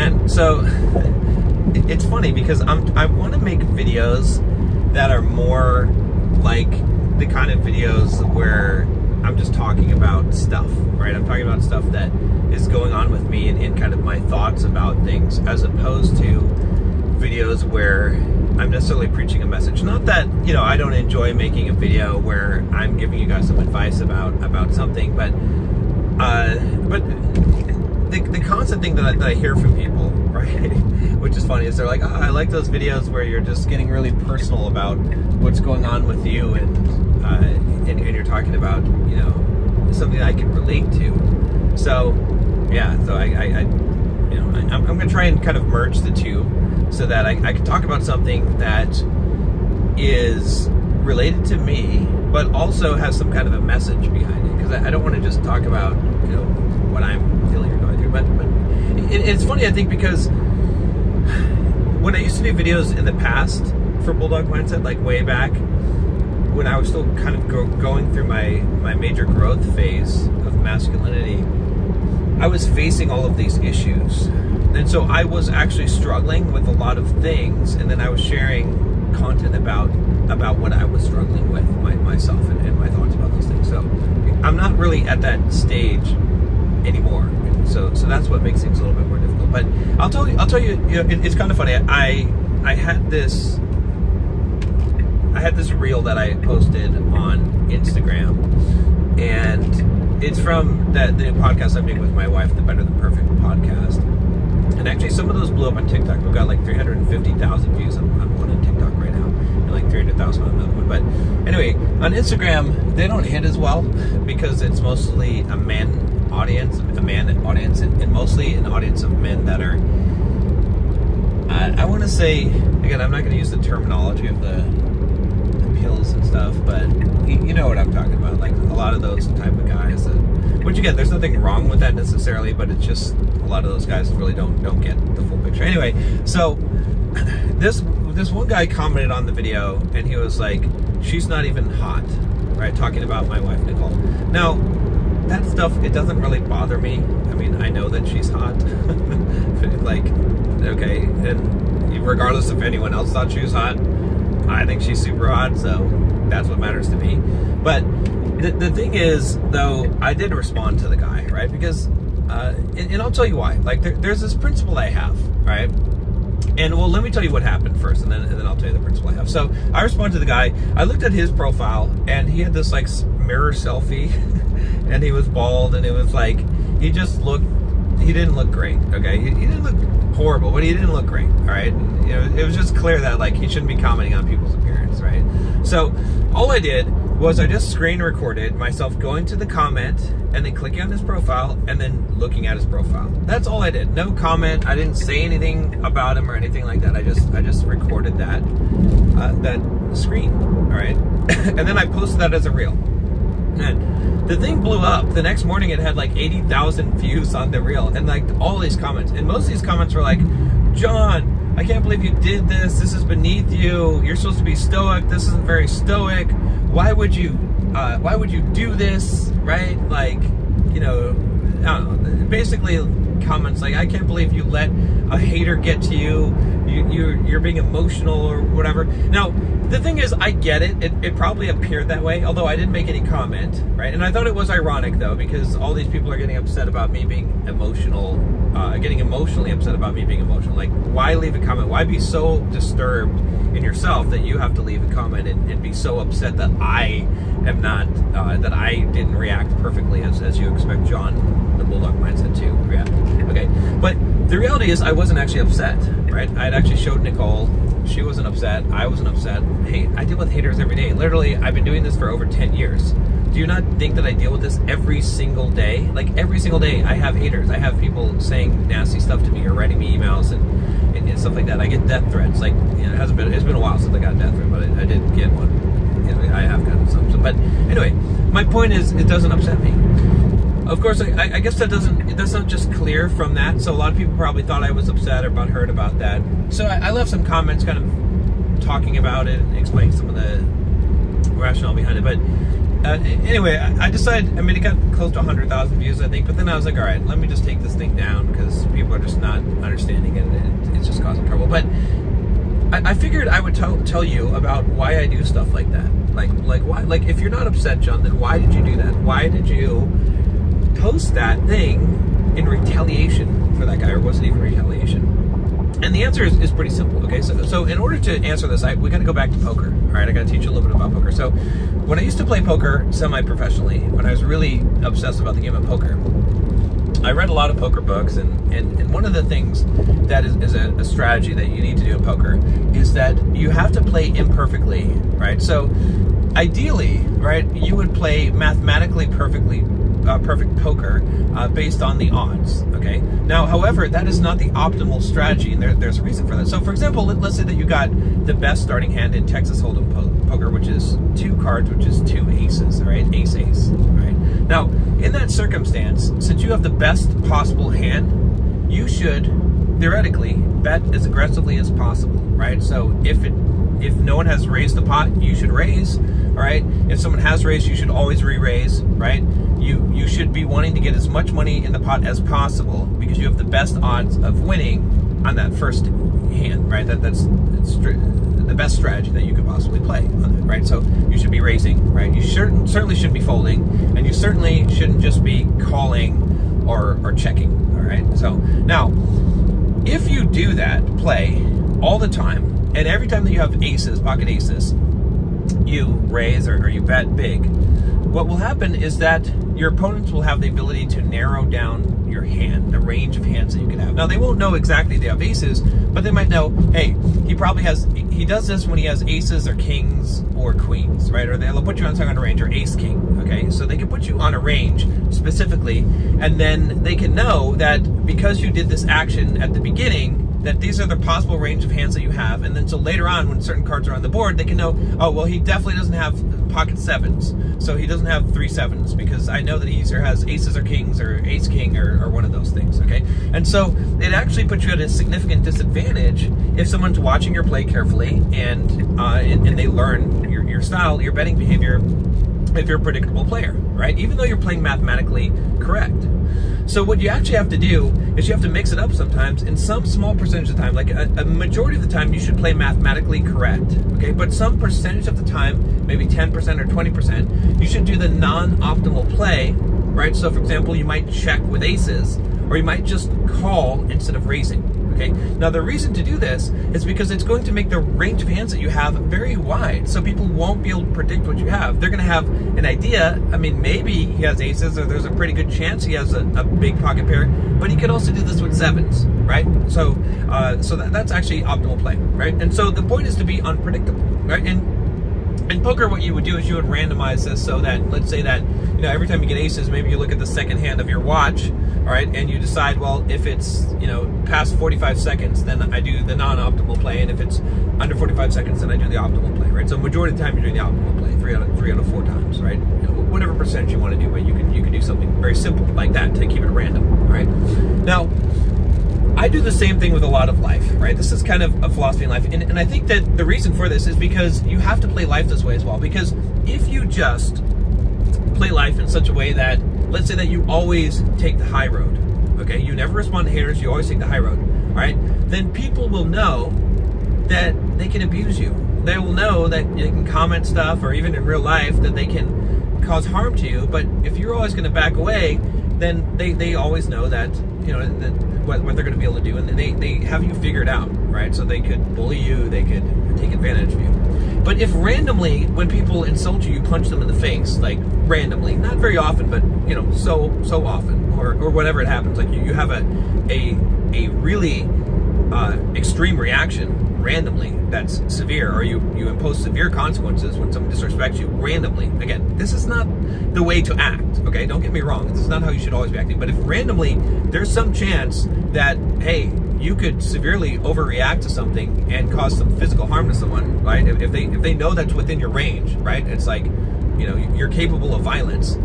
man, so it's funny because I want to make videos that are more like the kind of videos where I'm just talking about stuff, right? I'm talking about stuff that is going on with me and kind of my thoughts about things, as opposed to videos where I'm necessarily preaching a message. Not that, you know, I don't enjoy making a video where I'm giving you guys some advice about something, but the constant thing that I hear from people, right, which is funny, is they're like, oh, I like those videos where you're just getting really personal about what's going on with you, and you're talking about, you know, something that I can relate to. So yeah, so I'm going to try and kind of merge the two so that I can talk about something that is related to me, but also has some kind of a message behind it, because I don't want to just talk about, you know, what I'm feeling or going through. But it's funny, I think, because when I used to do videos in the past for Bulldog Mindset, like way back when I was still kind of going through my major growth phase of masculinity, I was facing all of these issues. And so I was actually struggling with a lot of things, and then I was sharing content about what I was struggling with myself and my thoughts about those things. So I'm not really at that stage anymore. So that's what makes things a little bit more difficult. But I'll tell you, you know, it's kind of funny. I had this reel that I posted on Instagram, and it's from the podcast I'm doing with my wife, the Better Than Perfect podcast. And actually, some of those blew up on TikTok. We've got like 350,000 views on one on TikTok right now, and like 300,000 on another one. But anyway, on Instagram, they don't hit as well because it's mostly a man audience, and mostly an audience of men that are, I want to say, again, I'm not going to use the terminology of the pills and stuff, but you know what I'm talking about. Like a lot of those type of guys that, which again, there's nothing wrong with that necessarily, but it's just a lot of those guys really don't get the full picture. Anyway, so this one guy commented on the video, and he was like, she's not even hot, right? Talking about my wife, Nicole. Now, that stuff, it doesn't really bother me. I mean, I know that she's hot. Like, okay, and regardless if anyone else thought she was hot, I think she's super hot, so that's what matters to me. But the thing is, though, I did respond to the guy, right? Because, and I'll tell you why. Like, there's this principle I have, right? And, well, let me tell you what happened first, and then I'll tell you the principle I have. So, I responded to the guy. I looked at his profile, and he had this, like, mirror selfie, and he was bald, and it was like, he didn't look great, okay? He didn't look horrible, but he didn't look great, all right? And, you know, it was just clear that, like, he shouldn't be commenting on people's appearance, right? So, all I did was I just screen recorded myself going to the comment and then clicking on his profile and then looking at his profile. That's all I did. No comment. I didn't say anything about him or anything like that. I just recorded that screen, all right? And then I posted that as a reel. And the thing blew up. The next morning it had like 80,000 views on the reel, and like all these comments. And most of these comments were like, John, I can't believe you did this. This is beneath you. You're supposed to be stoic. This isn't very stoic. Why would you do this, right? Like, you know, I don't know, basically comments like, I can't believe you let a hater get to you. You're being emotional or whatever. Now, the thing is, I get it. It probably appeared that way, although I didn't make any comment, right? And I thought it was ironic, though, because all these people are getting upset about me being emotional, getting emotionally upset about me being emotional. Like, why leave a comment? Why be so disturbed in yourself that you have to leave a comment and be so upset that I am not, that I didn't react perfectly as you expect John, the Bulldog Mindset, to react. Okay, but the reality is I wasn't actually upset, right? I had actually showed Nicole. She wasn't upset. I wasn't upset. Hey, I deal with haters every day. Literally, I've been doing this for over 10 years. Do you not think that I deal with this every single day? Like, every single day, I have haters. I have people saying nasty stuff to me or writing me emails and stuff like that. I get death threats. Like, you know, it's been a while since I got a death threat, but I did get one. You know, I have gotten some. But anyway, my point is, it doesn't upset me. Of course, I guess that's not just clear from that. So a lot of people probably thought I was upset or butthurt about that. So I left some comments kind of talking about it and explaining some of the rationale behind it. But anyway, I decided, I mean, it got close to 100,000 views, I think. But then I was like, all right, let me just take this thing down because people are just not understanding causing trouble. But I figured I would tell you about why I do stuff like that. Like why? Like, if you're not upset, John, then why did you do that? Why did you post that thing in retaliation for that guy, or was it even retaliation? And the answer is pretty simple. Okay, so in order to answer this, we got to go back to poker. All right, I got to teach you a little bit about poker. So when I used to play poker semi-professionally, when I was really obsessed about the game of poker, I read a lot of poker books, and one of the things that is a strategy that you need to do in poker is that you have to play imperfectly, right? So ideally, right, you would play mathematically perfect poker based on the odds, okay? Now, however, that is not the optimal strategy, and there's a reason for that. So, for example, let's say that you got the best starting hand in Texas Hold'em poker, which is 2 cards, which is 2 aces, right? Ace, right? Now, in that circumstance, since you have the best possible hand, you should, theoretically, bet as aggressively as possible, right? So if no one has raised the pot, you should raise, all right? If someone has raised, you should always re-raise, right? You should be wanting to get as much money in the pot as possible because you have the best odds of winning on that first hand, right? That's the best strategy that you could possibly play on that, right? So you should be raising, right? You certainly shouldn't be folding, and you certainly shouldn't just be calling or checking, all right? So now, if you do that play all the time, and every time that you have aces, pocket aces, you raise or you bet big, what will happen is that your opponents will have the ability to narrow down your hand, the range of hands that you can have. Now, they won't know exactly they have aces, but they might know, hey, he does this when he has aces or kings or queens, right? Or they'll put you on a range, or ace king, okay? So they can put you on a range specifically, and then they can know that because you did this action at the beginning, that these are the possible range of hands that you have, and then so later on, when certain cards are on the board, they can know, oh, well, he definitely doesn't have pocket 7s, so he doesn't have 3 7s, because I know that he either has aces or kings or ace king or one of those things, okay? And so it actually puts you at a significant disadvantage if someone's watching your play carefully and they learn your style, your betting behavior, if you're a predictable player, right? Even though you're playing mathematically correct. So what you actually have to do is you have to mix it up sometimes. In some small percentage of the time, like a majority of the time, you should play mathematically correct, okay? But some percentage of the time, maybe 10% or 20%, you should do the non-optimal play, right? So for example, you might check with aces, or you might just call instead of raising, okay? Now the reason to do this is because it's going to make the range of hands that you have very wide, so people won't be able to predict what you have. They're gonna have an idea. I mean, maybe he has aces, or there's a pretty good chance he has a big pocket pair, but he could also do this with 7s, right? So that's actually optimal play, right? And so the point is to be unpredictable, right? And in poker, what you would do is you would randomize this so that, let's say that, you know, every time you get aces, maybe you look at the second hand of your watch, all right, and you decide, well, if it's, you know, past 45 seconds, then I do the non-optimal play, and if it's under 45 seconds, then I do the optimal play, right? So majority of the time, you're doing the optimal play, 3 out of 4 times, right? You know, whatever percentage you want to do, but you can do something very simple like that to keep it random, all right? Now, I do the same thing with a lot of life, right? This is kind of a philosophy in life, and I think that the reason for this is because you have to play life this way as well, because if you just play life in such a way that, let's say that you always take the high road, okay? You never respond to haters, you always take the high road, all right? Then people will know that they can abuse you. They will know that they can comment stuff, or even in real life, that they can cause harm to you, but if you're always gonna back away, then they always know that, you know, that what they're going to be able to do, and they have you figured out, right? So they could bully you, they could take advantage of you. But if randomly, when people insult you, you punch them in the face, like randomly, not very often, but you know, so often, or whatever it happens, like you have a really extreme reaction randomly that's severe, or you impose severe consequences when someone disrespects you randomly. Again, this is not the way to act, okay? Don't get me wrong, this is not how you should always be acting, but if randomly there's some chance that, hey, you could severely overreact to something and cause some physical harm to someone, right? If they know that's within your range, right? It's like, you know, you're capable of violence,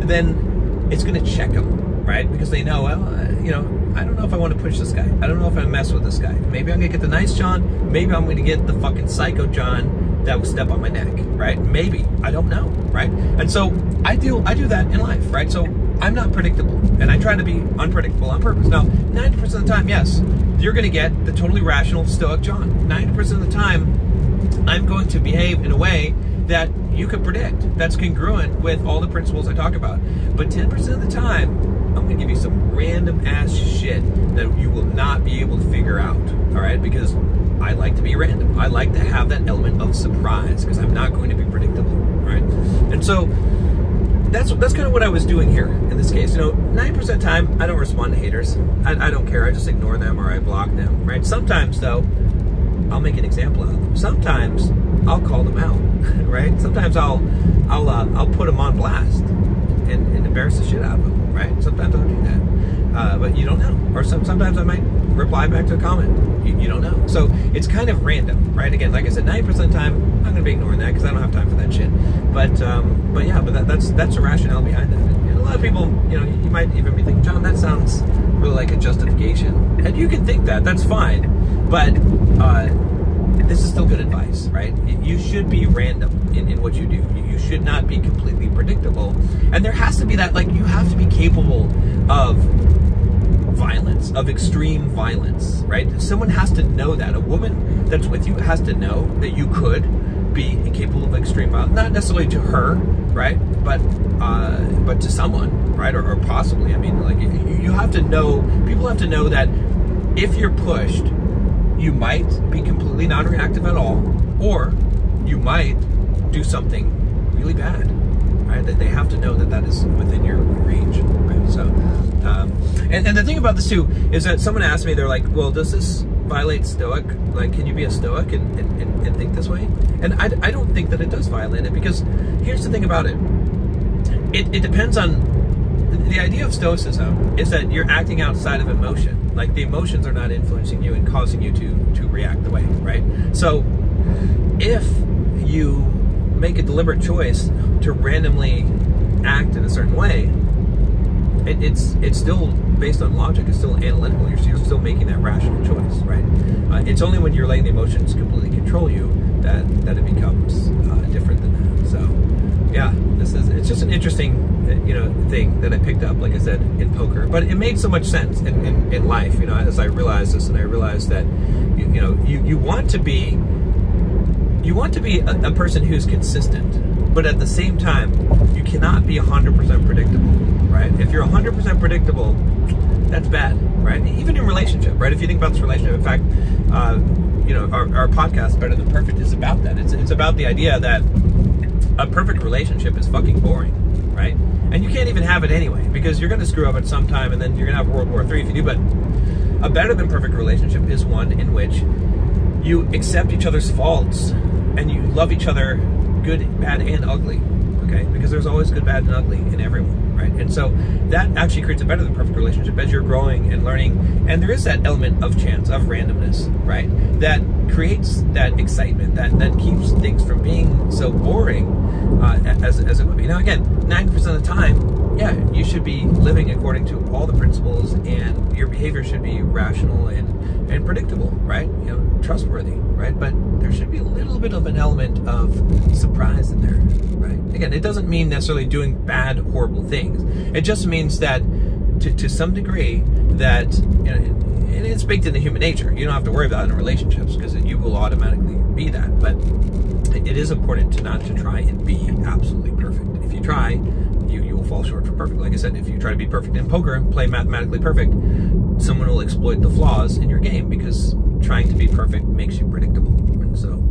then it's gonna check them, right? Because they know, well, you know, I don't know if I want to push this guy. I don't know if I mess with this guy. Maybe I'm gonna get the nice John. Maybe I'm gonna get the fucking psycho John that will step on my neck, right? Maybe, I don't know, right? And so I do that in life, right? So I'm not predictable, and I try to be unpredictable on purpose. Now, 90% of the time, yes, you're going to get the totally rational Stoic John. 90% of the time, I'm going to behave in a way that you can predict, that's congruent with all the principles I talk about. But 10% of the time, I'm going to give you some random ass shit that you will not be able to figure out, all right? Because I like to be random. I like to have that element of surprise because I'm not going to be predictable, right? And so that's kind of what I was doing here in this case. 90% of the time, I don't respond to haters. I don't care. I just ignore them or I block them, right? Sometimes, though, I'll make an example of them. Sometimes I'll call them out, right? Sometimes I'll put them on blast and embarrass the shit out of them, right? Sometimes I'll do that, but you don't know. Or sometimes I might reply back to a comment. You don't know. So it's kind of random, right? Again, like I said, 90% of the time I'm going to be ignoring that because I don't have time for that shit. But yeah, that's the rationale behind that. And a lot of people, you might even be thinking, John, that sounds really like a justification, and you can think that. That's fine, but this is still good advice, right? You should be random in what you do. You should not be completely predictable. And there has to be that, like, you have to be capable of violence, of extreme violence, right? Someone has to know that. A woman that's with you has to know that you could be incapable of extreme violence. Not necessarily to her, right? But to someone, right? Or possibly. I mean, like, you have to know, people have to know that if you're pushed, you might be completely non-reactive at all, or you might do something really bad, right? That they have to know that is within your range, right? So, and the thing about this too is that someone asked me, they're like, well, does this violate Stoic? Like, can you be a Stoic and think this way? And I don't think that it does violate it, because here's the thing about it. It depends on, the idea of Stoicism is that you're acting outside of emotion. Like, the emotions are not influencing you and causing you to react the way, right? So if you make a deliberate choice to randomly act in a certain way, it's still based on logic, it's still analytical, you're still making that rational choice, right? It's only when you're letting the emotions completely control you that it becomes different than that. So yeah, it's just an interesting thing that I picked up, like I said, in poker, but it made so much sense in life, as I realized this, and I realized that you want to be a person who's consistent, but at the same time you cannot be 100% predictable, right? If you're 100% predictable, that's bad, right? Even in relationship, right? If you think about this relationship, in fact, our podcast, Better Than Perfect, is about that. It's about the idea that a perfect relationship is fucking boring, right? And you can't even have it anyway, because you're going to screw up at some time, and then you're going to have World War III if you do. But a better than perfect relationship is one in which you accept each other's faults and you love each other, good, bad, and ugly, okay? Because there's always good, bad, and ugly in everyone, right? And so that actually creates a better than perfect relationship as you're growing and learning. And there is that element of chance, of randomness, right? That creates that excitement, that keeps things from being so boring as it would be. Now, again, 90% of the time, yeah, you should be living according to all the principles, and your behavior should be rational and predictable, right? Trustworthy, right? But there should be a little bit of an element of surprise in there, right? Again, it doesn't mean necessarily doing bad, horrible things. It just means that to some degree that, and it's baked into human nature. You don't have to worry about it in relationships, because you will automatically be that. But it is important not to try and be absolutely perfect. If you try, you will fall short for perfect. Like I said, if you try to be perfect in poker and play mathematically perfect, someone will exploit the flaws in your game, because trying to be perfect makes you predictable. And so